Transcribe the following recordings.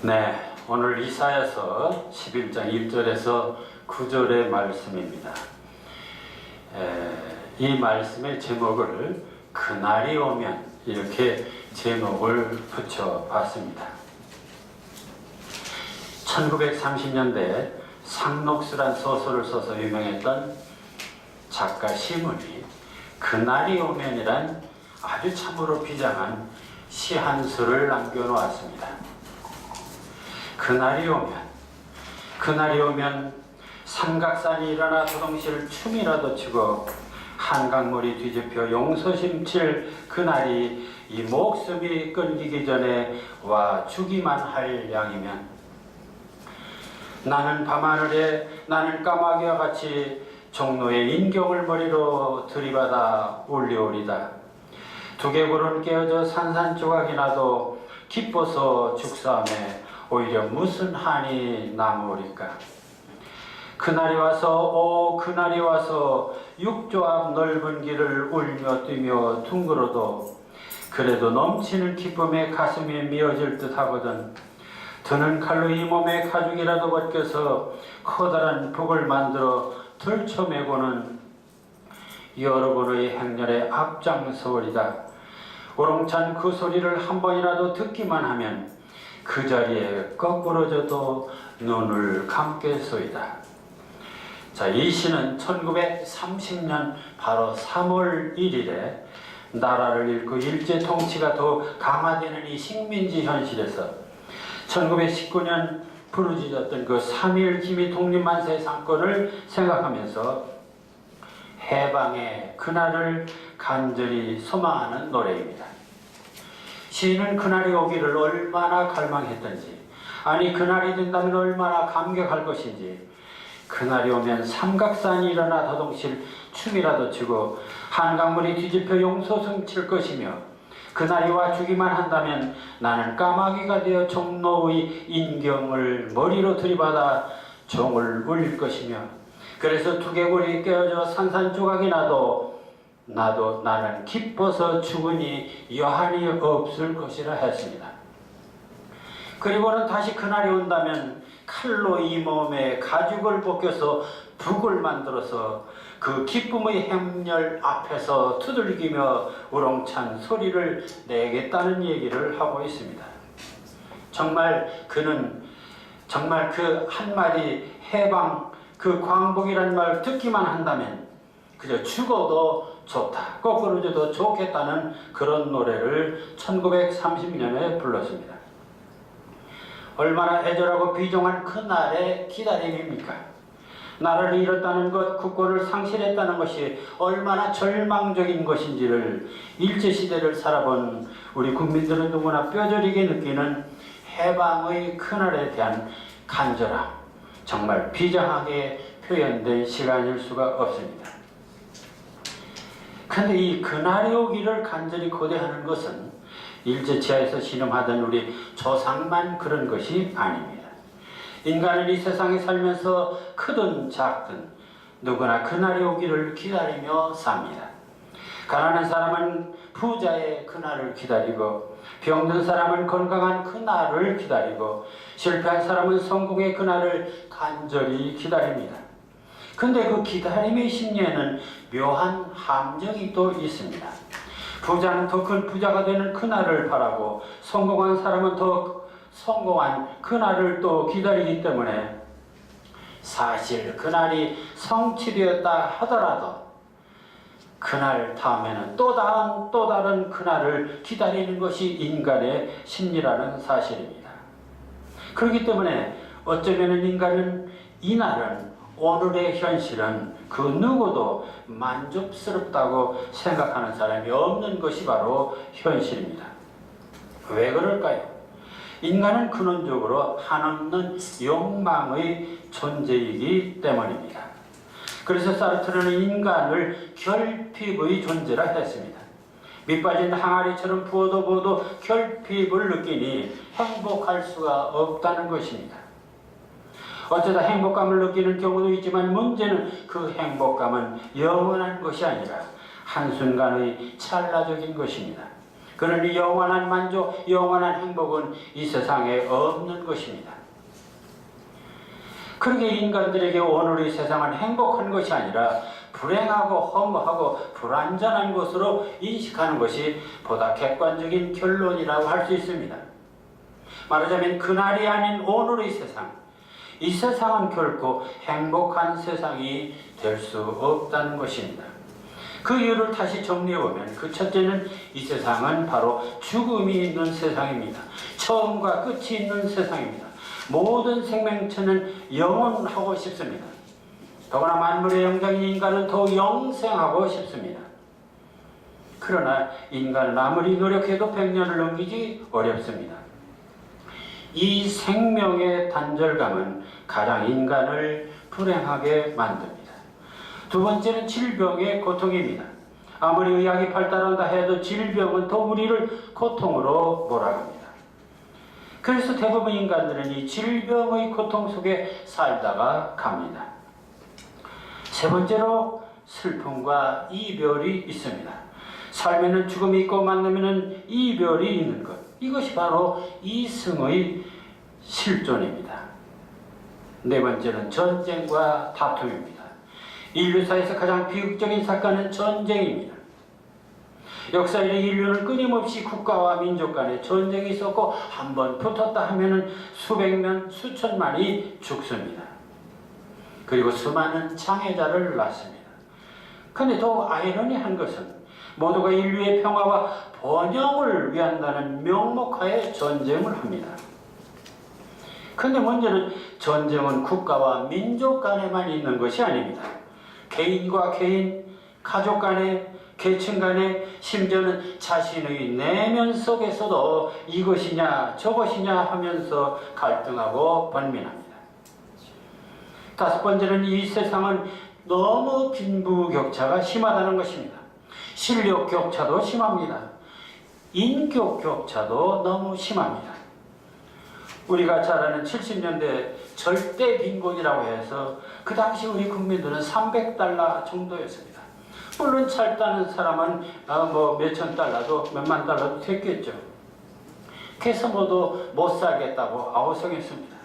네, 오늘 이사야서 11장 1절에서 9절의 말씀입니다. 이 말씀의 제목을 그날이 오면 이렇게 제목을 붙여봤습니다. 1930년대 상록수란 소설을 써서 유명했던 작가 시문이 그날이 오면이란 아주 참으로 비장한 시 한 수를 남겨놓았습니다. 그날이 오면 삼각산이 일어나 도동실 춤이라도 추고 한강물이 뒤집혀 용서심칠 그날이 이 목숨이 끊기기 전에 와 주기만 할 양이면 나는 밤하늘에 나는 까마귀와 같이 종로의 인경을 머리로 들이받아 올리오리다. 두개골은 깨어져 산산조각이 나도 기뻐서 죽사함에 오히려 무슨 한이 남으리까. 그날이 와서 그날이 와서 육조 앞 넓은 길을 울며 뛰며 둥그러도 그래도 넘치는 기쁨에 가슴이 미어질 듯 하거든. 드는 칼로 이 몸의 가죽이라도 벗겨서 커다란 북을 만들어 들쳐매고는 여러분의 행렬에 앞장서오리다. 우렁찬 그 소리를 한 번이라도 듣기만 하면 그 자리에 거꾸러져도 눈을 감겠소이다. 자, 이 시는 1930년 바로 3월 1일에 나라를 잃고 일제 통치가 더 강화되는 이 식민지 현실에서 1919년 부르짖었던 그 3.1 기미 독립만세 상권을 생각하면서 해방의 그날을 간절히 소망하는 노래입니다. 시인은 그날이 오기를 얼마나 갈망했던지, 아니 그날이 된다면 얼마나 감격할 것인지, 그날이 오면 삼각산이 일어나 더동실 춤이라도 추고 한강물이 뒤집혀 용소승 칠 것이며 그날이 와 주기만 한다면 나는 까마귀가 되어 종로의 인경을 머리로 들이받아 종을 울릴 것이며 그래서 두개골이 깨어져 산산조각이 나도 나는 기뻐서 죽으니 여한이 없을 것이라 했습니다. 그리고는 다시 그날이 온다면 칼로 이 몸에 가죽을 벗겨서 북을 만들어서 그 기쁨의 행렬 앞에서 두들기며 우렁찬 소리를 내겠다는 얘기를 하고 있습니다. 정말 그는 그 한마디 해방, 그 광복이라는 말 듣기만 한다면 그저 죽어도 좋다, 거꾸로져도 좋겠다는 그런 노래를 1930년에 불렀습니다. 얼마나 애절하고 비정한 그날의 기다림입니까? 나라를 잃었다는 것, 국권을 상실했다는 것이 얼마나 절망적인 것인지를 일제시대를 살아본 우리 국민들은 누구나 뼈저리게 느끼는 해방의 그날에 대한 간절함, 정말 비장하게 표현된 시간일 수가 없습니다. 그런데 이 그날이 오기를 간절히 고대하는 것은 일제 치하에서 신음하던 우리 조상만 그런 것이 아닙니다. 인간은 이 세상에 살면서 크든 작든 누구나 그날이 오기를 기다리며 삽니다. 가난한 사람은 부자의 그날을 기다리고 병든 사람은 건강한 그날을 기다리고 실패한 사람은 성공의 그날을 간절히 기다립니다. 근데 그 기다림의 심리에는 묘한 함정이 또 있습니다. 부자는 더 큰 부자가 되는 그날을 바라고 성공한 사람은 더 성공한 그날을 또 기다리기 때문에 사실 그날이 성취되었다 하더라도 그날 다음에는 또 다른 그날을 기다리는 것이 인간의 심리라는 사실입니다. 그렇기 때문에 어쩌면 인간은 이날은 오늘의 현실은 그 누구도 만족스럽다고 생각하는 사람이 없는 것이 바로 현실입니다. 왜 그럴까요? 인간은 근원적으로 한없는 욕망의 존재이기 때문입니다. 그래서 사르트르는 인간을 결핍의 존재라 했습니다. 밑빠진 항아리처럼 부어도 결핍을 느끼니 행복할 수가 없다는 것입니다. 어쩌다 행복감을 느끼는 경우도 있지만 문제는 그 행복감은 영원한 것이 아니라 한순간의 찰나적인 것입니다. 그러니 영원한 만족, 영원한 행복은 이 세상에 없는 것입니다. 그러게 인간들에게 오늘 이 세상은 행복한 것이 아니라 불행하고 허무하고 불완전한 것으로 인식하는 것이 보다 객관적인 결론이라고 할 수 있습니다. 말하자면 그날이 아닌 오늘의 세상, 이 세상은 결코 행복한 세상이 될 수 없다는 것입니다. 그 이유를 다시 정리해보면 그 첫째는 이 세상은 바로 죽음이 있는 세상입니다. 처음과 끝이 있는 세상입니다. 모든 생명체는 영원하고 싶습니다. 더구나 만물의 영장인 인간은 더욱 영생하고 싶습니다. 그러나 인간은 아무리 노력해도 100년을 넘기기 어렵습니다. 이 생명의 단절감은 가장 인간을 불행하게 만듭니다. 두 번째는 질병의 고통입니다. 아무리 의학이 발달한다 해도 질병은 더 우리를 고통으로 몰아갑니다. 그래서 대부분 인간들은 이 질병의 고통 속에 살다가 갑니다. 세 번째로 슬픔과 이별이 있습니다. 삶에는 죽음이 있고 만나면 이별이 있는 것. 이것이 바로 이승의 실존입니다. 네 번째는 전쟁과 다툼입니다. 인류사에서 가장 비극적인 사건은 전쟁입니다. 역사의 인류는 끊임없이 국가와 민족 간에 전쟁이 있었고 한번 붙었다 하면 수백 명, 수천만이 죽습니다. 그리고 수많은 장애자를 낳습니다. 그런데 더 아이러니한 것은 모두가 인류의 평화와 번영을 위한다는 명목하에 전쟁을 합니다. 그런데 문제는 전쟁은 국가와 민족 간에만 있는 것이 아닙니다. 개인과 개인, 가족 간에, 계층 간에, 심지어는 자신의 내면 속에서도 이것이냐 저것이냐 하면서 갈등하고 번민합니다. 다섯 번째는 이 세상은 너무 빈부격차가 심하다는 것입니다. 실력 격차도 심합니다. 인격 격차도 너무 심합니다. 우리가 잘 아는 70년대 절대 빈곤이라고 해서 그 당시 우리 국민들은 $300 정도였습니다. 물론 잘 따는 사람은 몇천 달러도 몇만 달러도 됐겠죠. 그래서 모두 못 살겠다고 아우성했습니다.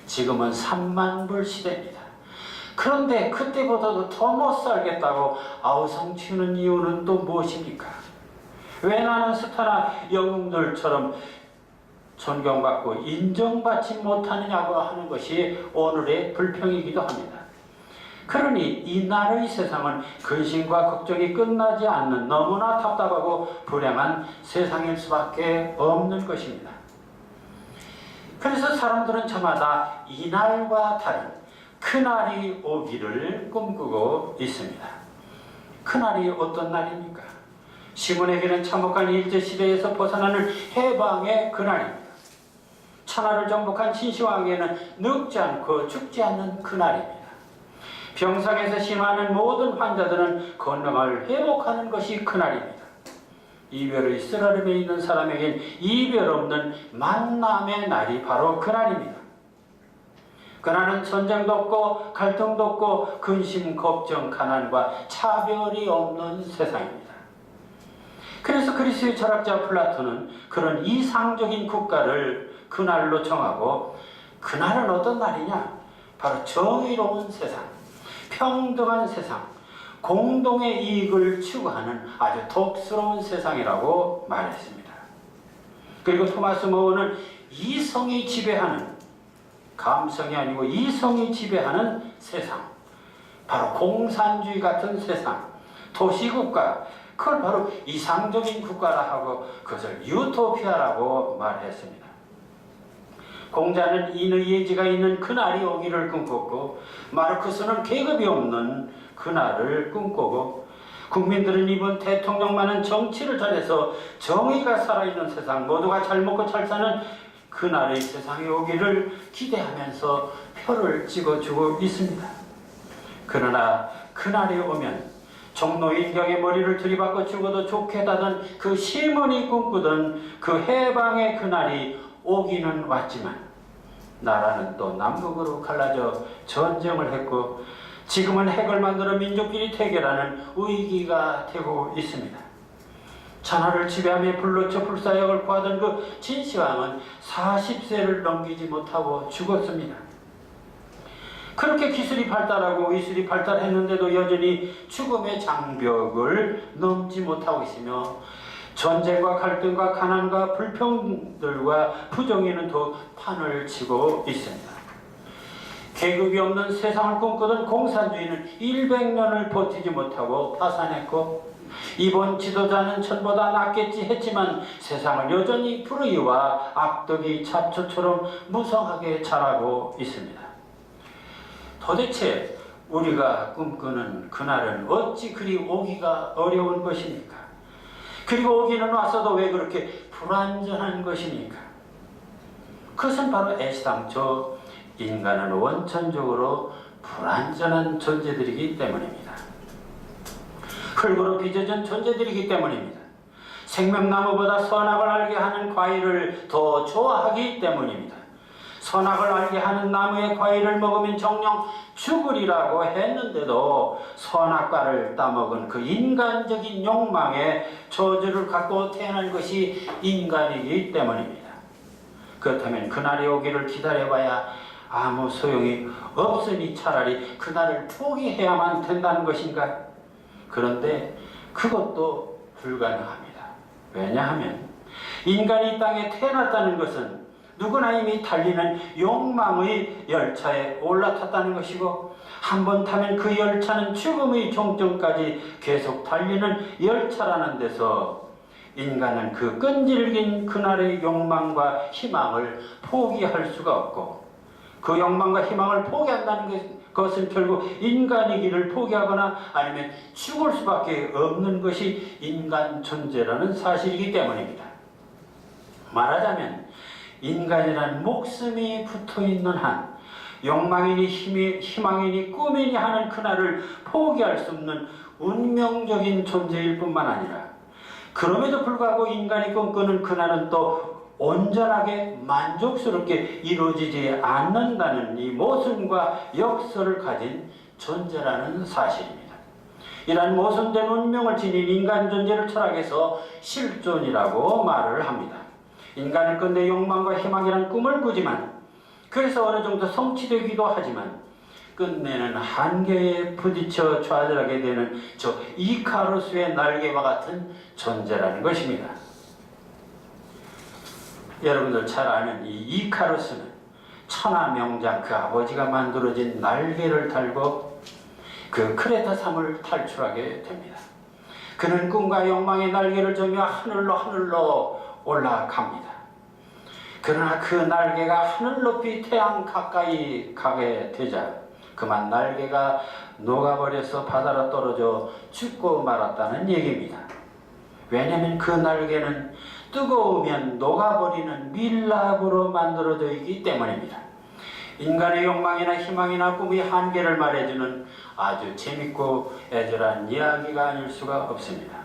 지금은 3만 불 시대입니다. 그런데 그때보다도 더 못 살겠다고 아우성 치는 이유는 또 무엇입니까? 왜 나는 스타나 영웅들처럼 존경받고 인정받지 못하느냐고 하는 것이 오늘의 불평이기도 합니다. 그러니 이 나라의 세상은 근심과 걱정이 끝나지 않는 너무나 답답하고 불행한 세상일 수밖에 없는 것입니다. 그래서 사람들은 저마다 이날과 다른 그날이 오기를 꿈꾸고 있습니다. 그날이 어떤 날입니까? 시몬에게는 참혹한 일제시대에서 벗어나는 해방의 그날입니다. 천하를 정복한 진시황에는 늙지 않고 죽지 않는 그날입니다. 병상에서 심하는 모든 환자들은 건강을 회복하는 것이 그날입니다. 이별의 쓰라림에 있는 사람에겐 이별 없는 만남의 날이 바로 그날입니다. 그날은 전쟁도 없고 갈등도 없고 근심, 걱정, 가난과 차별이 없는 세상입니다. 그래서 그리스의 철학자 플라톤은 그런 이상적인 국가를 그날로 정하고 그날은 어떤 날이냐? 바로 정의로운 세상, 평등한 세상, 공동의 이익을 추구하는 아주 독스러운 세상이라고 말했습니다. 그리고 토마스 모어는 이성이 지배하는, 감성이 아니고 이성이 지배하는 세상, 바로 공산주의 같은 세상, 도시국가, 그걸 바로 이상적인 국가라 하고 그것을 유토피아라고 말했습니다. 공자는 인의 예지가 있는 그날이 오기를 꿈꿨고 마르크스는 계급이 없는 그날을 꿈꾸고 국민들은 이번 대통령만은 정치를 잘해서 정의가 살아있는 세상, 모두가 잘 먹고 잘 사는 그날의 세상이 오기를 기대하면서 표를 찍어주고 있습니다. 그러나 그날이 오면 종로인경의 머리를 들이받고 죽어도 좋겠다던 그 시몬이 꿈꾸던 그 해방의 그날이 오기는 왔지만 나라는 또 남북으로 갈라져 전쟁을 했고 지금은 핵을 만들어 민족끼리 대결하는 위기가 되고 있습니다. 천하를 지배하며 불로초 불사역을 구하던 그 진시황은 40세를 넘기지 못하고 죽었습니다. 그렇게 기술이 발달하고 의술이 발달했는데도 여전히 죽음의 장벽을 넘지 못하고 있으며 전쟁과 갈등과 가난과 불평들과 부정에는 더 판을 치고 있습니다. 계급이 없는 세상을 꿈꾸던 공산주의는 100년을 버티지 못하고 파산했고, 이번 지도자는 전보다 낫겠지 했지만 세상을 여전히 불의와 악덕이 잡초처럼 무성하게 자라고 있습니다. 도대체 우리가 꿈꾸는 그날은 어찌 그리 오기가 어려운 것입니까? 그리고 오기는 왔어도 왜 그렇게 불완전한 것입니까? 그것은 바로 애시당초 인간은 원천적으로 불완전한 존재들이기 때문입니다. 흙으로 빚어진 존재들이기 때문입니다. 생명나무보다 선악을 알게 하는 과일을 더 좋아하기 때문입니다. 선악을 알게 하는 나무의 과일을 먹으면 정녕 죽으리라고 했는데도 선악과를 따먹은 그 인간적인 욕망의 저주를 갖고 태어난 것이 인간이기 때문입니다. 그렇다면 그날이 오기를 기다려봐야 아무 소용이 없으니 차라리 그날을 포기해야만 된다는 것인가? 그런데 그것도 불가능합니다. 왜냐하면 인간이 이 땅에 태어났다는 것은 누구나 이미 달리는 욕망의 열차에 올라탔다는 것이고, 한번 타면 그 열차는 죽음의 종점까지 계속 달리는 열차라는 데서 인간은 그 끈질긴 그날의 욕망과 희망을 포기할 수가 없고, 그 욕망과 희망을 포기한다는 것은 결국 인간의 길을 포기하거나 아니면 죽을 수밖에 없는 것이 인간 존재라는 사실이기 때문입니다. 말하자면 인간이란 목숨이 붙어있는 한 욕망이니 희망이니 꿈이니 하는 그날을 포기할 수 없는 운명적인 존재일 뿐만 아니라, 그럼에도 불구하고 인간이 꿈꾸는 그날은 또 온전하게 만족스럽게 이루어지지 않는다는 이 모순과 역설을 가진 존재라는 사실입니다. 이러한 모순된 운명을 지닌 인간 존재를 철학에서 실존이라고 말을 합니다. 인간은 끝내 욕망과 희망이란 꿈을 꾸지만, 그래서 어느 정도 성취되기도 하지만 끝내는 한계에 부딪혀 좌절하게 되는 저 이카루스의 날개와 같은 존재라는 것입니다. 여러분들 잘 아는 이 이카루스는 천하 명장 그 아버지가 만들어진 날개를 달고 그 크레타 섬을 탈출하게 됩니다. 그는 꿈과 욕망의 날개를 저며 하늘로 올라갑니다. 그러나 그 날개가 하늘 높이 태양 가까이 가게 되자 그만 날개가 녹아버려서 바다로 떨어져 죽고 말았다는 얘기입니다. 왜냐하면 그 날개는 뜨거우면 녹아버리는 밀랍으로 만들어져 있기 때문입니다. 인간의 욕망이나 희망이나 꿈의 한계를 말해주는 아주 재밌고 애절한 이야기가 아닐 수가 없습니다.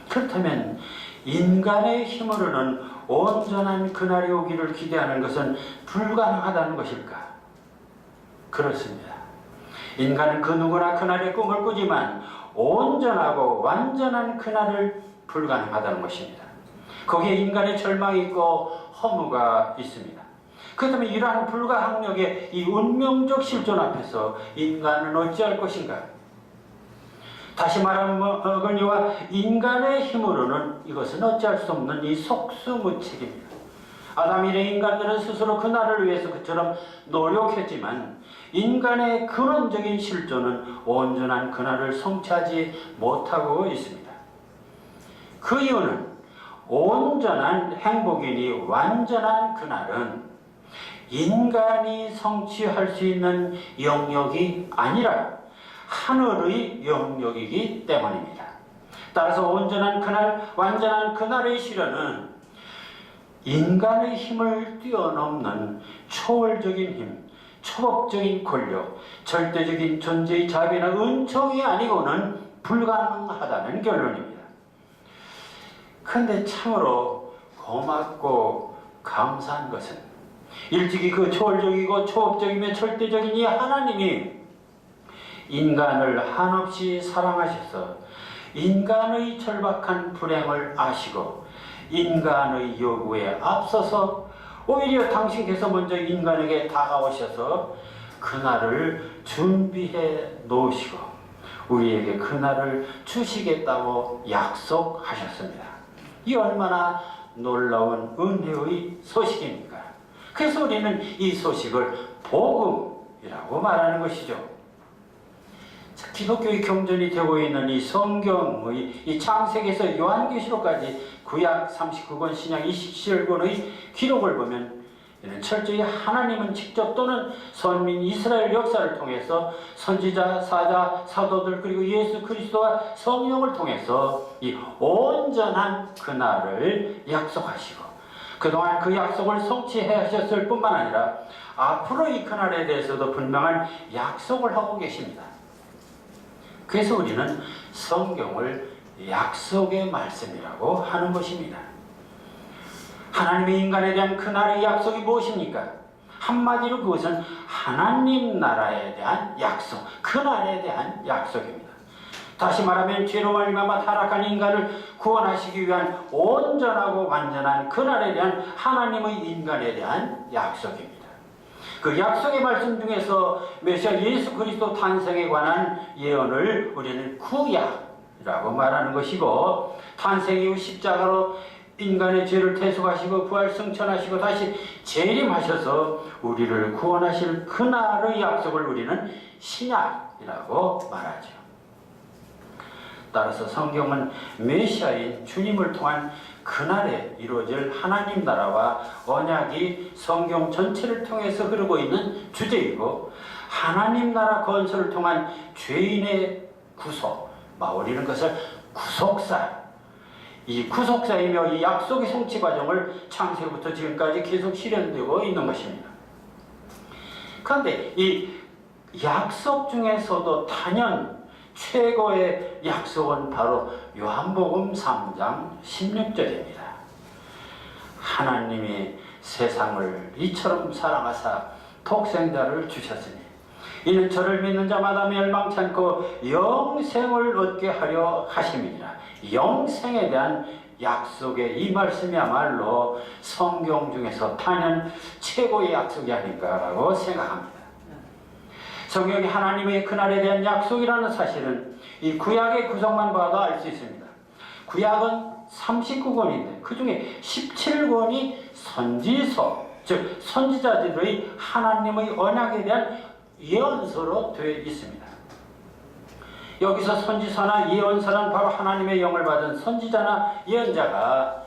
그렇다면 인간의 힘으로는 온전한 그날이 오기를 기대하는 것은 불가능하다는 것일까? 그렇습니다. 인간은 그 누구나 그날의 꿈을 꾸지만 온전하고 완전한 그날을 불가능하다는 것입니다. 거기에 인간의 절망이 있고 허무가 있습니다. 그렇다면 이러한 불가항력의 이 운명적 실존 앞에서 인간은 어찌할 것인가? 다시 말하거니와 인간의 힘으로는 이것은 어찌할 수 없는 이 속수무책입니다. 아담 이래 인간들은 스스로 그날을 위해서 그처럼 노력했지만 인간의 근원적인 실존은 온전한 그날을 성취하지 못하고 있습니다. 그 이유는 온전한 행복이니 완전한 그날은 인간이 성취할 수 있는 영역이 아니라 하늘의 영역이기 때문입니다. 따라서 온전한 그날, 완전한 그날의 실현은 인간의 힘을 뛰어넘는 초월적인 힘, 초법적인 권력, 절대적인 존재의 자비나 은총이 아니고는 불가능하다는 결론입니다. 그런데 참으로 고맙고 감사한 것은 일찍이 그 초월적이고 초법적이며 절대적인 이 하나님이 인간을 한없이 사랑하셔서 인간의 절박한 불행을 아시고 인간의 요구에 앞서서 오히려 당신께서 먼저 인간에게 다가오셔서 그날을 준비해 놓으시고 우리에게 그날을 주시겠다고 약속하셨습니다. 이 얼마나 놀라운 은혜의 소식입니까? 그래서 우리는 이 소식을 복음이라고 말하는 것이죠. 기독교의 경전이 되고 있는 이 성경의 이 창세기에서 요한계시록까지 구약 39권 신약 27권의 기록을 보면 이는 철저히 하나님은 직접 또는 선민 이스라엘 역사를 통해서 선지자, 사자, 사도들 그리고 예수 그리스도와 성령을 통해서 이 온전한 그날을 약속하시고 그동안 그 약속을 성취해 하셨을 뿐만 아니라 앞으로 이 그날에 대해서도 분명한 약속을 하고 계십니다. 그래서 우리는 성경을 약속의 말씀이라고 하는 것입니다. 하나님의 인간에 대한 그날의 약속이 무엇입니까? 한마디로 그것은 하나님 나라에 대한 약속, 그날에 대한 약속입니다. 다시 말하면 죄로 말미암아 타락한 인간을 구원하시기 위한 온전하고 완전한 그날에 대한 하나님의 인간에 대한 약속입니다. 그 약속의 말씀 중에서 메시아 예수 그리스도 탄생에 관한 예언을 우리는 구약이라고 말하는 것이고 탄생 이후 십자가로 인간의 죄를 대속하시고 부활 승천하시고 다시 재림하셔서 우리를 구원하실 그날의 약속을 우리는 신약이라고 말하죠. 따라서 성경은 메시아인 주님을 통한 그날에 이루어질 하나님 나라와 언약이 성경 전체를 통해서 흐르고 있는 주제이고 하나님 나라 건설을 통한 죄인의 구속, 우리는 그것을 구속사, 이 구속사이며 이 약속의 성취 과정을 창세부터 지금까지 계속 실현되고 있는 것입니다. 그런데 이 약속 중에서도 단연 최고의 약속은 바로 요한복음 3장 16절입니다. 하나님이 세상을 이처럼 사랑하사 독생자를 주셨으니 이는 저를 믿는 자마다 멸망치 않고 영생을 얻게 하려 하심이니라. 영생에 대한 약속의 이 말씀이야말로 성경 중에서 단연 최고의 약속이 아닌가라고 생각합니다. 성경이 하나님의 그날에 대한 약속이라는 사실은 이 구약의 구성만 봐도 알 수 있습니다. 구약은 39권인데 그 중에 17권이 선지서, 즉 선지자들의 하나님의 언약에 대한 예언서로 되어 있습니다. 여기서 선지서나 예언서는 바로 하나님의 영을 받은 선지자나 예언자가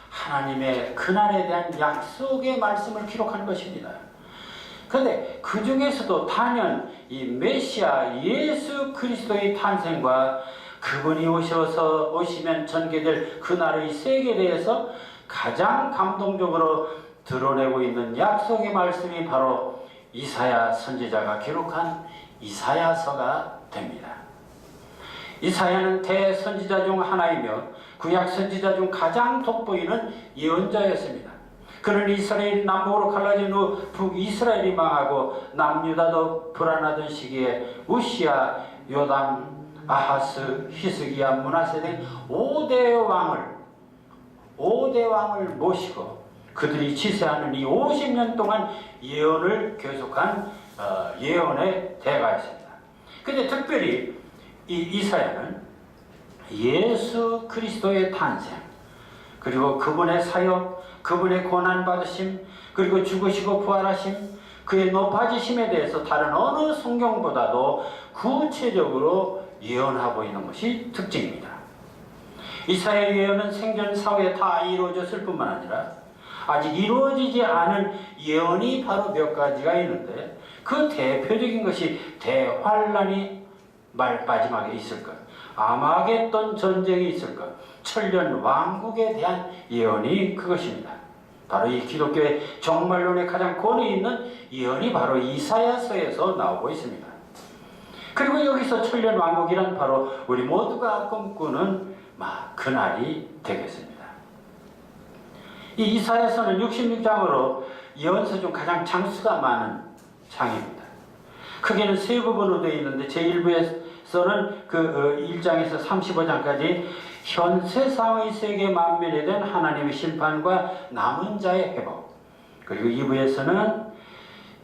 하나님의 그날에 대한 약속의 말씀을 기록하는 것입니다. 그런데 그 중에서도 단연 이 메시아 예수 그리스도의 탄생과 그분이 오시면 전개될 그날의 세계에 대해서 가장 감동적으로 드러내고 있는 약속의 말씀이 바로 이사야 선지자가 기록한 이사야서가 됩니다. 이사야는 대선지자 중 하나이며 구약 선지자 중 가장 돋보이는 예언자였습니다. 그는 이스라엘이 남북으로 갈라진 후 북이스라엘이 망하고 남유다도 불안하던 시기에 우시야, 요담, 아하스, 히스기야, 므낫세 등 5대 왕을 모시고 그들이 지새하는 이 50년 동안 예언을 계속한 예언의 대가였습니다. 근데 특별히 이 이사야는 예수 그리스도의 탄생, 그리고 그분의 사역, 그분의 고난받으심, 그리고 죽으시고 부활하심, 그의 높아지심에 대해서 다른 어느 성경보다도 구체적으로 예언하고 있는 것이 특징입니다. 이사야의 예언은 생전 사후에 다 이루어졌을 뿐만 아니라 아직 이루어지지 않은 예언이 바로 몇 가지가 있는데 그 대표적인 것이 대환란이 마지막에 있을 것, 아마겟돈 전쟁이 있을 것, 천년 왕국에 대한 예언이 그것입니다. 바로 이 기독교의 종말론에 가장 권위 있는 예언이 바로 이사야서에서 나오고 있습니다. 그리고 여기서 천년 왕국이란 바로 우리 모두가 꿈꾸는 그날이 되겠습니다. 이 이사야서는 66장으로 예언서 중 가장 장수가 많은 장입니다. 크게는 세 부분으로 되어 있는데 제1부에서 그 1장에서 35장까지 현 세상의 세계 만면에 대한 하나님의 심판과 남은 자의 회복, 그리고 2부에서는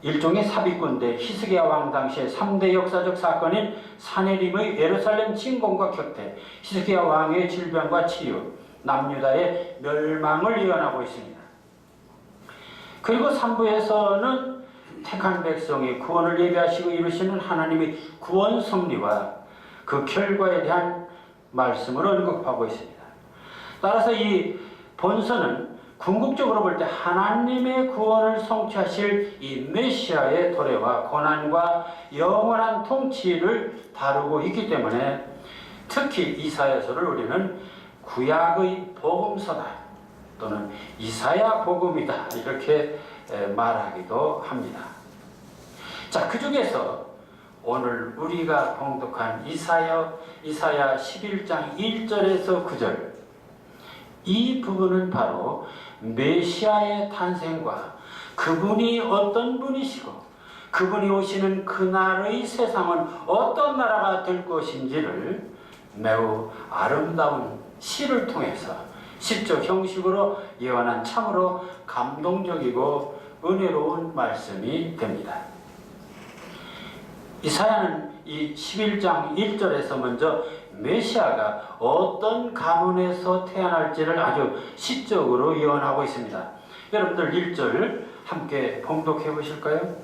일종의 삽입군대 히스기야 왕 당시의 3대 역사적 사건인 사내림의 예루살렘 침공과 격퇴, 히스기야 왕의 질병과 치유, 남유다의 멸망을 예언하고 있습니다. 그리고 3부에서는 택한 백성이 구원을 예비하시고 이루시는 하나님의 구원 섭리와 그 결과에 대한 말씀을 언급하고 있습니다. 따라서 이 본서는 궁극적으로 볼 때 하나님의 구원을 성취하실 이 메시아의 도래와 고난과 영원한 통치를 다루고 있기 때문에 특히 이사야서를 우리는 구약의 복음서다 또는 이사야 복음이다 이렇게 말하기도 합니다. 자, 그 중에서 오늘 우리가 봉독한 이사야 11장 1절에서 9절, 이 부분은 바로 메시아의 탄생과 그분이 어떤 분이시고 그분이 오시는 그날의 세상은 어떤 나라가 될 것인지를 매우 아름다운 시를 통해서 시적 형식으로 예언한 참으로 감동적이고 은혜로운 말씀이 됩니다. 이사야는 이 11장 1절에서 먼저 메시아가 어떤 가문에서 태어날지를 아주 시적으로 예언하고 있습니다. 여러분들 1절 함께 봉독해 보실까요?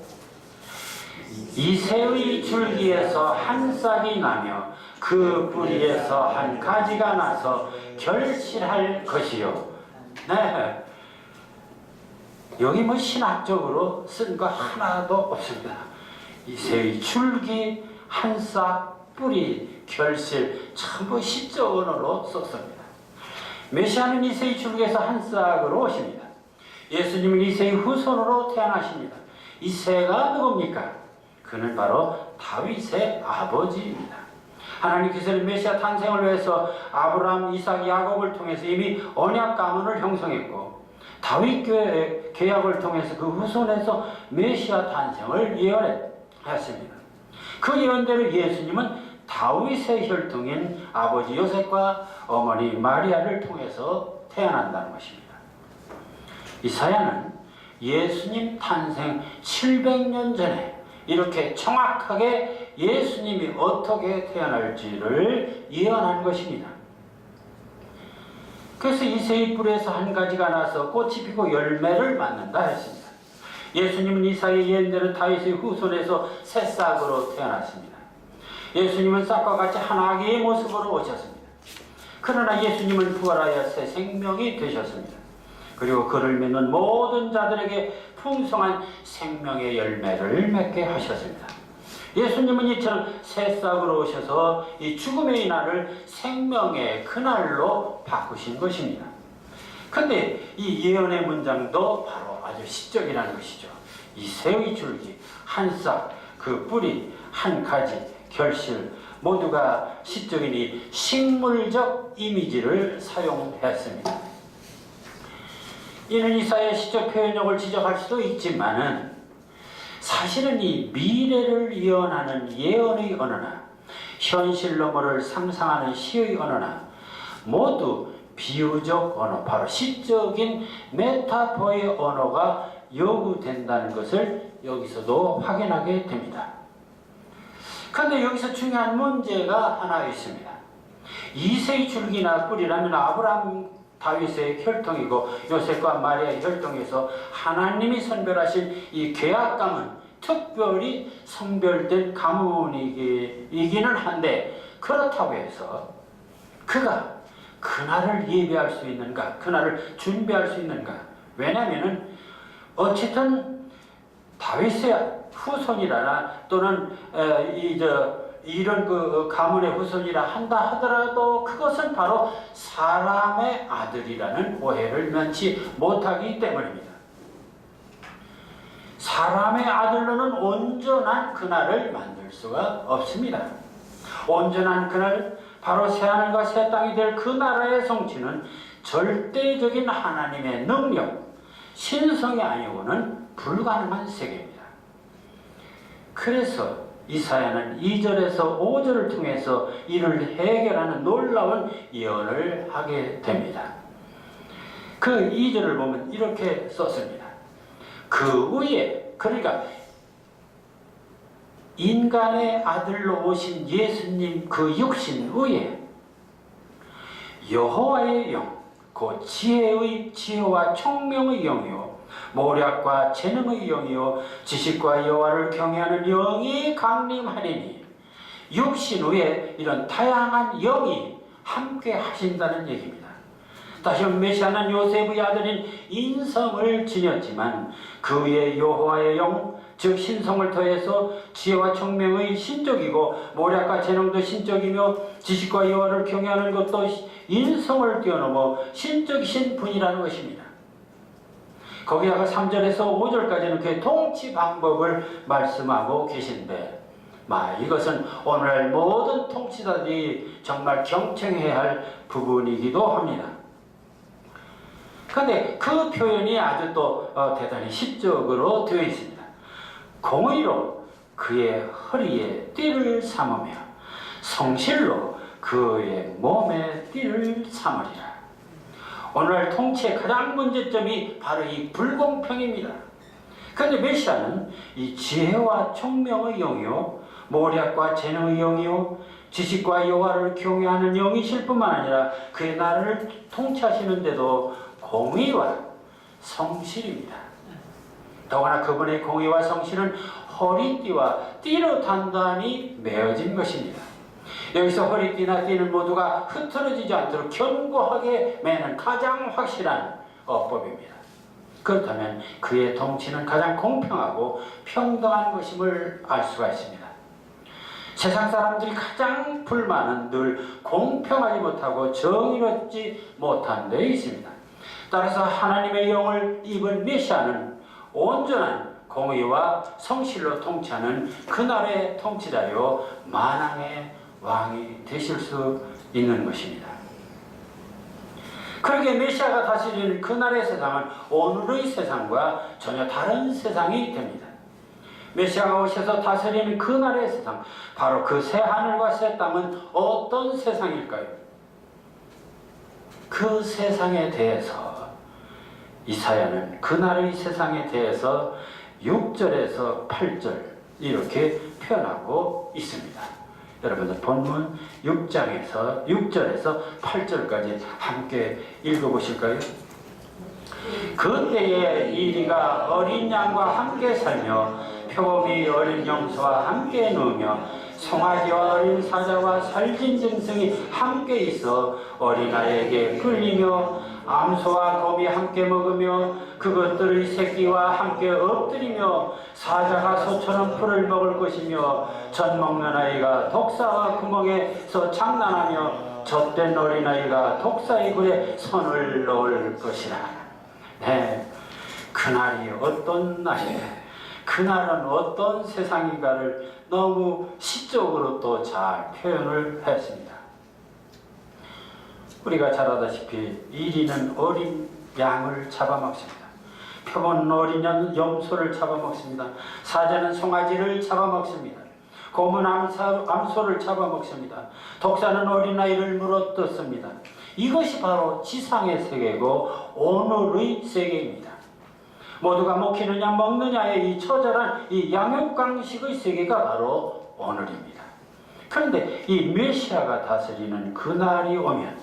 이새의 줄기에서 한 싹이 나며 그 뿌리에서 한 가지가 나서 결실할 것이요. 네, 여기 뭐 신학적으로 쓴 거 하나도 없습니다. 이새의 줄기, 한 싹, 뿌리, 결실, 전부 시적 언어로 썼습니다. 메시아는 이새의 줄기에서 한 싹으로 오십니다. 예수님은 이새의 후손으로 태어나십니다. 이새가 누굽니까? 그는 바로 다윗의 아버지입니다. 하나님께서는 메시아 탄생을 위해서 아브라함, 이삭, 야곱을 통해서 이미 언약 가문을 형성했고 다윗 계약을 통해서 그 후손에서 메시아 탄생을 예언했습니다. 그 예언대로 예수님은 다윗의 혈통인 아버지 요셉과 어머니 마리아를 통해서 태어난다는 것입니다. 이사야는 예수님 탄생 700년 전에 이렇게 정확하게 예수님이 어떻게 태어날지를 예언한 것입니다. 그래서 이새의 뿔에서 한 가지가 나서 꽃이 피고 열매를 맺는다 했습니다. 예수님은 이사야의 예언대로 다윗의 후손에서 새싹으로 태어났습니다. 예수님은 싹과 같이 한 아기의 모습으로 오셨습니다. 그러나 예수님은 부활하여 새 생명이 되셨습니다. 그리고 그를 믿는 모든 자들에게 풍성한 생명의 열매를 맺게 하셨습니다. 예수님은 이처럼 새싹으로 오셔서 이 죽음의 날을 생명의 그날로 바꾸신 것입니다. 근데 이 예언의 문장도 바로 아주 시적이라는 것이죠. 이 새의 줄기, 한 싹, 그 뿌리, 한 가지, 결실 모두가 시적인 이 식물적 이미지를 사용했습니다. 이는 이사야의 시적 표현력을 지적할 수도 있지만은 사실은 이 미래를 예언하는 예언의 언어나 현실 너머를 상상하는 시의 언어나 모두 비유적 언어, 바로 시적인 메타포의 언어가 요구된다는 것을 여기서도 확인하게 됩니다. 그런데 여기서 중요한 문제가 하나 있습니다. 이새의 줄기나 뿌리라면 아브라함 다윗의 혈통이고 요셉과 마리아의 혈통에서 하나님이 선별하신 이 계약 가문, 특별히 선별된 가문이기는 한데 그렇다고 해서 그가 그날을 예비할 수 있는가, 그날을 준비할 수 있는가? 왜냐하면 어쨌든 다윗의 후손이라나 또는 이런 그 가문의 후손이라 한다 하더라도 그것은 바로 사람의 아들이라는 오해를 면치 못하기 때문입니다. 사람의 아들로는 온전한 그날을 만들 수가 없습니다. 온전한 그날, 바로 새하늘과 새 땅이 될 그 나라의 성취는 절대적인 하나님의 능력, 신성이 아니고는 불가능한 세계입니다. 그래서 이사야는 2절에서 5절을 통해서 이를 해결하는 놀라운 예언을 하게 됩니다. 그 2절을 보면 이렇게 썼습니다. 그 후에, 그러니까 인간의 아들로 오신 예수님 그 육신 후에 여호와의 영, 그 지혜의 지혜와 총명의 영이요 모략과 재능의 영이요 지식과 여호와를 경외하는 영이 강림하리니, 육신 후에 이런 다양한 영이 함께 하신다는 얘기입니다. 다시 한번 메시아는 요셉의 아들인 인성을 지녔지만 그 위에 여호와의 영, 즉 신성을 더해서 지혜와 총명의 신적이고 모략과 재능도 신적이며 지식과 여호와를 경외하는 것도 인성을 뛰어넘어 신적이신 분이라는 것입니다. 거기다가 3절에서 5절까지는 그의 통치 방법을 말씀하고 계신데, 이것은 오늘날 모든 통치자들이 정말 경청해야 할 부분이기도 합니다. 그런데 그 표현이 아주 또 대단히 시적으로 되어 있습니다. 공의로 그의 허리에 띠를 삼으며 성실로 그의 몸에 띠를 삼으리라. 오늘날 통치의 가장 문제점이 바로 이 불공평입니다. 그런데 메시아는 이 지혜와 총명의 영이요 모략과 재능의 영이요 지식과 여호와를 경외하는 영이실 뿐만 아니라 그의 나라를 통치하시는데도 공의와 성실입니다. 더구나 그분의 공의와 성실은 허리띠와 띠로 단단히 매어진 것입니다. 여기서 허리띠나 띠는 모두가 흐트러지지 않도록 견고하게 매는 가장 확실한 어법입니다. 그렇다면 그의 통치는 가장 공평하고 평등한 것임을 알 수가 있습니다. 세상 사람들이 가장 불만은 늘 공평하지 못하고 정의롭지 못한 데 있습니다. 따라서 하나님의 영을 입은 메시아는 온전한 공의와 성실로 통치하는 그날의 통치자요 만왕의 왕이 되실 수 있는 것입니다. 그러게 메시아가 다스리는 그날의 세상은 오늘의 세상과 전혀 다른 세상이 됩니다. 메시아가 오셔서 다스리는 그날의 세상, 바로 그 새 하늘과 새 땅은 어떤 세상일까요? 그 세상에 대해서 이사야는 그날의 세상에 대해서 6절에서 8절 이렇게 표현하고 있습니다. 여러분들 본문 6절에서 8절까지 함께 읽어보실까요? 그때에 이리가 어린 양과 함께 살며 표범이 어린 염소와 함께 누우며 송아지와 어린 사자와 살진 짐승이 함께 있어 어린아이에게 끌리며 암소와 곰이 함께 먹으며 그것들의 새끼와 함께 엎드리며 사자가 소처럼 풀을 먹을 것이며 젖 먹는 아이가 독사와 구멍에서 장난하며 젖된 어린아이가 독사의 굴에 손을 넣을 것이라. 네, 그날이 어떤 날인가, 그날은 어떤 세상인가를 너무 시적으로 또 잘 표현을 했습니다. 우리가 잘 알다시피 이리는 어린 양을 잡아먹습니다. 표범은 어린 염소를 잡아먹습니다. 사자는 송아지를 잡아먹습니다. 곰은 암소를 잡아먹습니다. 독사는 어린아이를 물어뜯습니다. 이것이 바로 지상의 세계고 오늘의 세계입니다. 모두가 먹히느냐 먹느냐의 이 처절한 이 양육강식의 세계가 바로 오늘입니다. 그런데 이 메시아가 다스리는 그날이 오면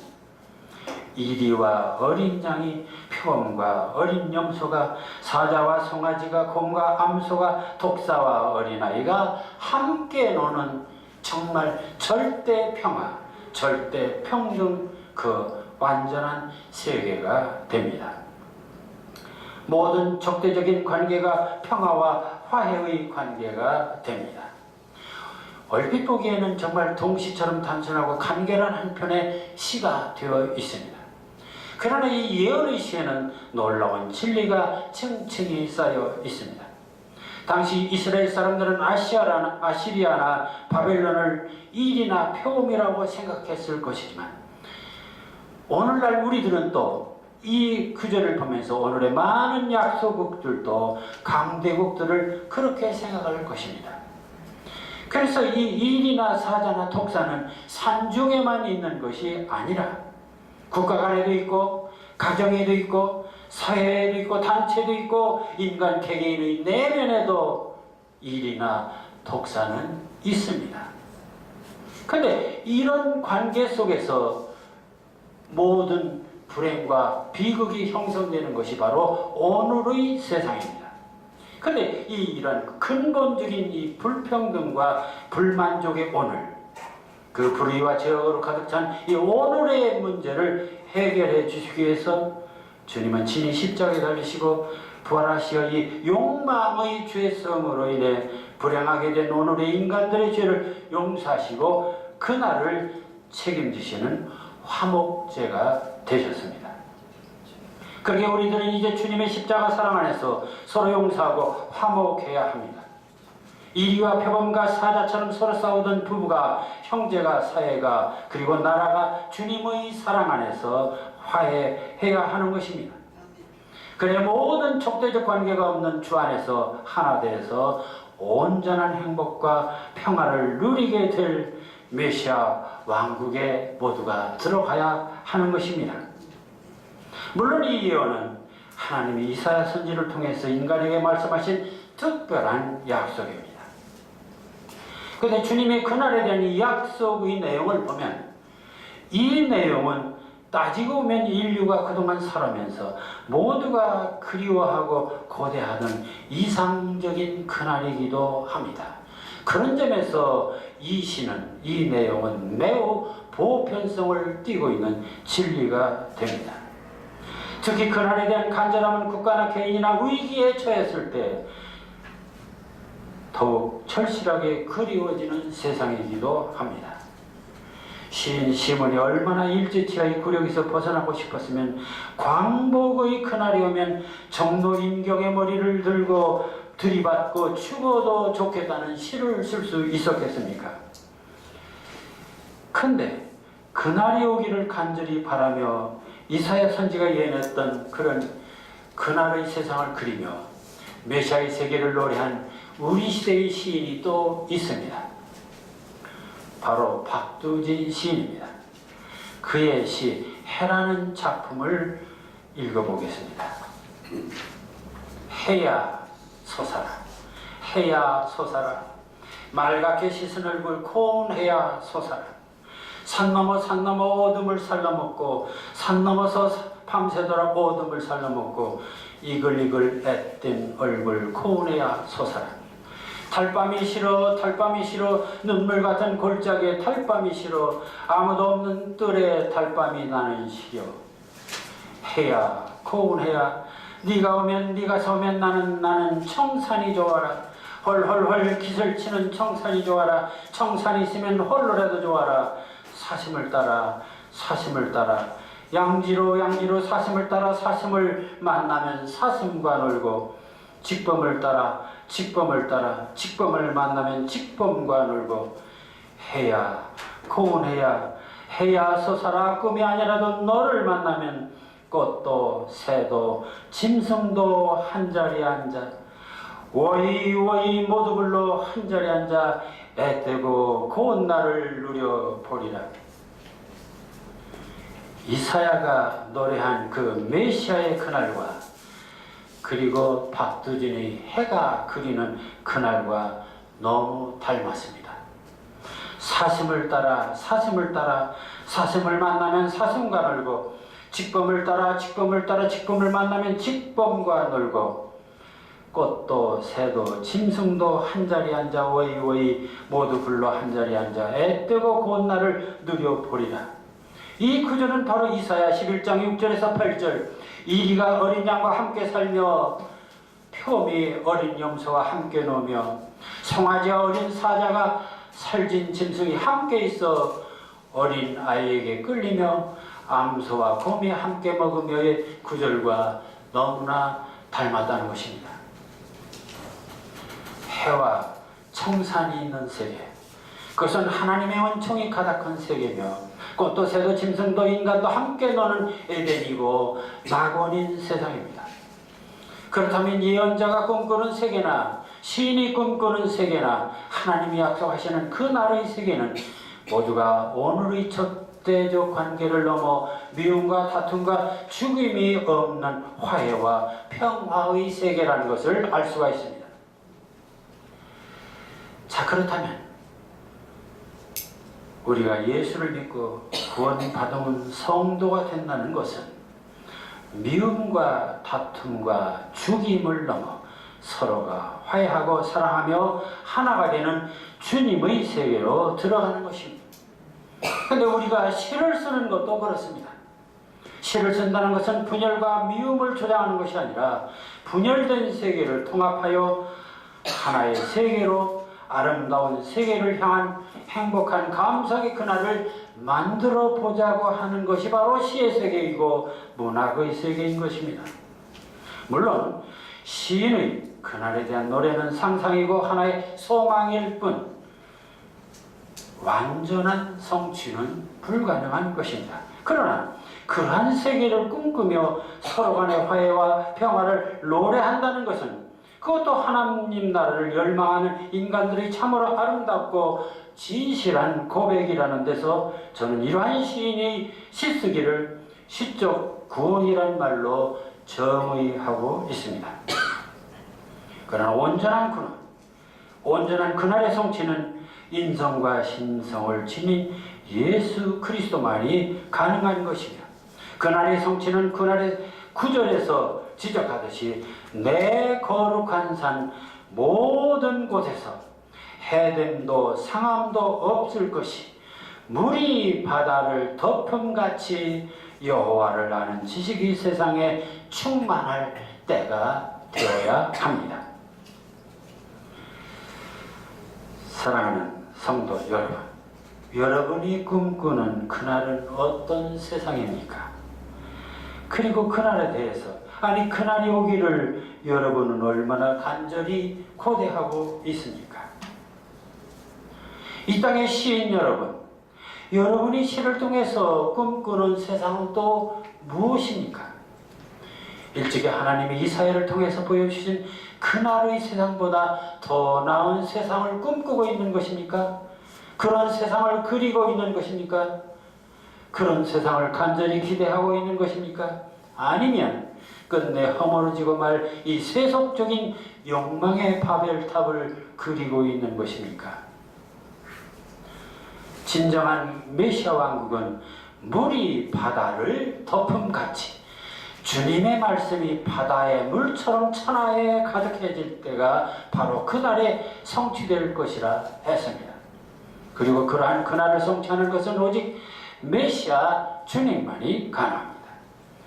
이리와 어린 양이 표범과 어린 염소가 사자와 송아지가 곰과 암소가 독사와 어린아이가 함께 노는 정말 절대 평화, 절대 평등, 그 완전한 세계가 됩니다. 모든 적대적인 관계가 평화와 화해의 관계가 됩니다. 얼핏 보기에는 정말 동시처럼 단순하고 간결한 한편의 시가 되어 있습니다. 그러나 이 예언의 시에는 놀라운 진리가 층층이 쌓여 있습니다. 당시 이스라엘 사람들은 아시리아나 바벨론을 일이나 표범이라고 생각했을 것이지만 오늘날 우리들은 또 이 구절을 보면서 오늘의 많은 약소국들도 강대국들을 그렇게 생각할 것입니다. 그래서 이 일이나 사자나 독사는 산중에만 있는 것이 아니라 국가 간에도 있고 가정에도 있고 사회에도 있고 단체도 있고 인간 개개인의 내면에도 일이나 독사는 있습니다. 그런데 이런 관계 속에서 모든 불행과 비극이 형성되는 것이 바로 오늘의 세상입니다. 그런데 이런 근본적인 이 불평등과 불만족의 오늘, 그 불의와 죄악으로 가득 찬 이 오늘의 문제를 해결해 주시기 위해서 주님은 친히 십자가에 달리시고 부활하시어 이 욕망의 죄성으로 인해 불행하게 된 오늘의 인간들의 죄를 용서하시고 그날을 책임지시는 화목제가 되셨습니다. 그러게 우리들은 이제 주님의 십자가 사랑 안에서 서로 용서하고 화목해야 합니다. 이리와 표범과 사자처럼 서로 싸우던 부부가, 형제가, 사회가, 그리고 나라가 주님의 사랑 안에서 화해해야 하는 것입니다. 그래 모든 적대적 관계가 없는 주 안에서 하나 되어서 온전한 행복과 평화를 누리게 될 메시아 왕국에 모두가 들어가야 하는 것입니다. 물론 이 예언은 하나님이 이사야 선지를 통해서 인간에게 말씀하신 특별한 약속입니다. 그런데 주님의 그날에 대한 이 약속의 내용을 보면 이 내용은 따지고 보면 인류가 그동안 살아면서 모두가 그리워하고 고대하던 이상적인 그날이기도 합니다. 그런 점에서 이 시는, 이 내용은 매우 보편성을 띠고 있는 진리가 됩니다. 특히 그날에 대한 간절함은 국가나 개인이나 위기에 처했을 때 더욱 절실하게 그리워지는 세상이기도 합니다. 시인 시몬이 얼마나 일제치하의 굴욕에서 벗어나고 싶었으면 광복의 그날이 오면 정로 임경의 머리를 들고 들이받고 죽어도 좋겠다는 시를 쓸 수 있었겠습니까? 근데 그날이 오기를 간절히 바라며 이사야 선지가 예언했던 그런 그날의 세상을 그리며 메시아의 세계를 노래한 우리 시대의 시인이 또 있습니다. 바로 박두진 시인입니다. 그의 시 해라는 작품을 읽어보겠습니다. 해야 솟아라, 해야 솟아라, 말갛게 씻은 얼굴 고운 해야 솟아라. 산 넘어 어둠을 살라먹고 산 넘어서 밤새도록 어둠을 살라먹고 이글이글 앳된 얼굴 고운 해야 솟아라. 달밤이 싫어 눈물 같은 골짜기에 달밤이 싫어 아무도 없는 뜰에 달밤이 나는 싫어. 해야 고운 해야 네가 오면 네가 서면 나는 청산이 좋아라. 헐헐헐 기설치는 청산이 좋아라. 청산이 있으면 홀로라도 좋아라. 사심을 따라 양지로 사심을 따라 사심을 만나면 사심과 놀고 직범을 따라 직범을 만나면 직범과 놀고 해야 고운 해야 솟아라. 꿈이 아니라도 너를 만나면 꽃도 새도 짐승도 한자리에 앉아 워이 모두 불러 한자리에 앉아 애뜨고 고운 날을 누려보리라. 이사야가 노래한 그 메시아의 그날과 그리고 박두진의 해가 그리는 그날과 너무 닮았습니다. 사심을 따라 사심을 만나면 사심과 놀고 직범을 따라 직범을 만나면 직범과 놀고 꽃도 새도 짐승도 한자리에 앉아 워이 모두 불러 한자리에 앉아 애뜨고 고운 날을 누려보리라. 이 구절은 바로 이사야 11장 6절에서 8절 이리가 어린 양과 함께 살며 표미 어린 염소와 함께 노며 송아지와 어린 사자가 살진 짐승이 함께 있어 어린 아이에게 끌리며 암소와 곰이 함께 먹으며의 구절과 너무나 닮았다는 것입니다. 해와 청산이 있는 세계, 그것은 하나님의 은총이 가득한 세계며 꽃도 새도 짐승도 인간도 함께 노는 에덴이고 낙원인 세상입니다. 그렇다면 예언자가 꿈꾸는 세계나 시인이 꿈꾸는 세계나 하나님이 약속하시는 그 나라의 세계는 모두가 오늘의 적대적 관계를 넘어 미움과 다툼과 죽임이 없는 화해와 평화의 세계라는 것을 알 수가 있습니다. 자, 그렇다면 우리가 예수를 믿고 구원받은 성도가 된다는 것은 미움과 다툼과 죽임을 넘어 서로가 화해하고 사랑하며 하나가 되는 주님의 세계로 들어가는 것입니다. 그런데 우리가 시를 쓰는 것도 그렇습니다. 시를 쓴다는 것은 분열과 미움을 조장하는 것이 아니라 분열된 세계를 통합하여 하나의 세계로 아름다운 세계를 향한 행복한 감성의 그날을 만들어 보자고 하는 것이 바로 시의 세계이고 문학의 세계인 것입니다. 물론 시인의 그날에 대한 노래는 상상이고 하나의 소망일 뿐 완전한 성취는 불가능한 것입니다. 그러나 그러한 세계를 꿈꾸며 서로 간의 화해와 평화를 노래한다는 것은 그것도 하나님 나라를 열망하는 인간들의 참으로 아름답고 진실한 고백이라는 데서 저는 이러한 시인의 시쓰기를 시적 구원이란 말로 정의하고 있습니다. 그러나 온전한 그날의 성취는 인성과 신성을 지닌 예수 그리스도만이 가능한 것이며 그날의 성취는 그날의 구절에서 지적하듯이 내 거룩한 산 모든 곳에서 해됨도 상함도 없을 것이 물이 바다를 덮음같이 여호와를 아는 지식이 세상에 충만할 때가 되어야 합니다. 사랑하는 성도 여러분, 여러분이 꿈꾸는 그날은 어떤 세상입니까? 그리고 그날에 대해서, 아니 그날이 오기를 여러분은 얼마나 간절히 고대하고 있습니까? 이 땅의 시인 여러분, 여러분이 시를 통해서 꿈꾸는 세상은 또 무엇입니까? 일찍이 하나님이 이사야를 통해서 보여주신 그날의 세상보다 더 나은 세상을 꿈꾸고 있는 것입니까? 그런 세상을 그리고 있는 것입니까? 그런 세상을 간절히 기대하고 있는 것입니까? 아니면 끝내 허물어지고 말 이 세속적인 욕망의 바벨탑을 그리고 있는 것입니까? 진정한 메시아 왕국은 물이 바다를 덮음같이 주님의 말씀이 바다의 물처럼 천하에 가득해질 때가 바로 그날에 성취될 것이라 했습니다. 그리고 그러한 그날을 성취하는 것은 오직 메시아 주님만이 가능합니다.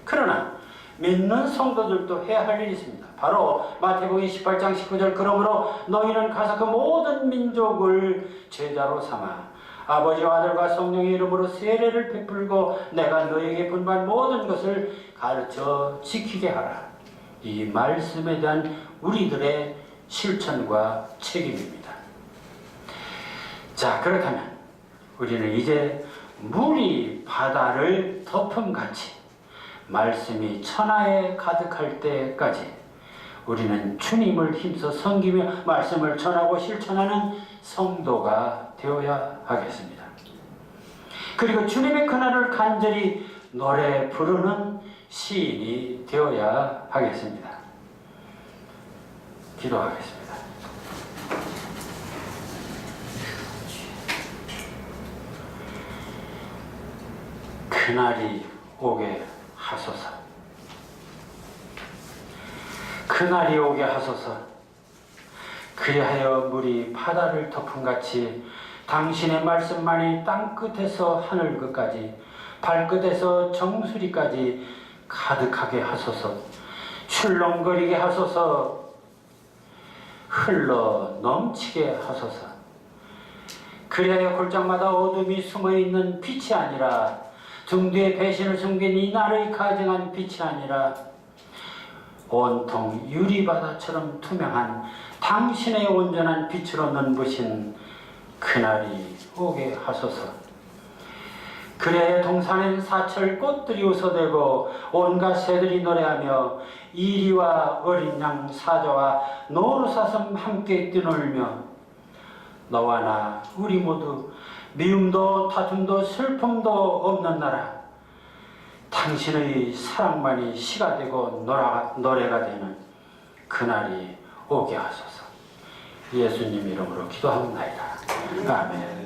그러나 믿는 성도들도 해야 할 일이 있습니다. 바로 마태복음 18장 19절 그러므로 너희는 가서 그 모든 민족을 제자로 삼아 아버지와 아들과 성령의 이름으로 세례를 베풀고 내가 너에게 분부한 모든 것을 가르쳐 지키게 하라. 이 말씀에 대한 우리들의 실천과 책임입니다. 자, 그렇다면 우리는 이제 물이 바다를 덮음같이 말씀이 천하에 가득할 때까지 우리는 주님을 힘써 섬기며 말씀을 전하고 실천하는 성도가 되어야 하겠습니다. 그리고 주님의 그날을 간절히 노래 부르는 시인이 되어야 하겠습니다. 기도하겠습니다. 그날이 오게 하소서. 그날이 오게 하소서. 그리하여 물이 바다를 덮음같이 당신의 말씀만이 땅끝에서 하늘 끝까지 발끝에서 정수리까지 가득하게 하소서. 출렁거리게 하소서. 흘러 넘치게 하소서. 그리하여 골짜기마다 어둠이 숨어있는 빛이 아니라 등 뒤에 배신을 숨긴 이 나라의 가증한 빛이 아니라 온통 유리바다처럼 투명한 당신의 온전한 빛으로 눈부신 그날이 오게 하소서. 그래 동산엔 사철 꽃들이 웃어대고 온갖 새들이 노래하며 이리와 어린 양 사자와 노루사슴 함께 뛰놀며 너와 나 우리 모두 미움도 다툼도 슬픔도 없는 나라 당신의 사랑만이 시가 되고 노래가 되는 그날이 오게 하소서. 예수님 이름으로 기도하옵나이다. 아멘.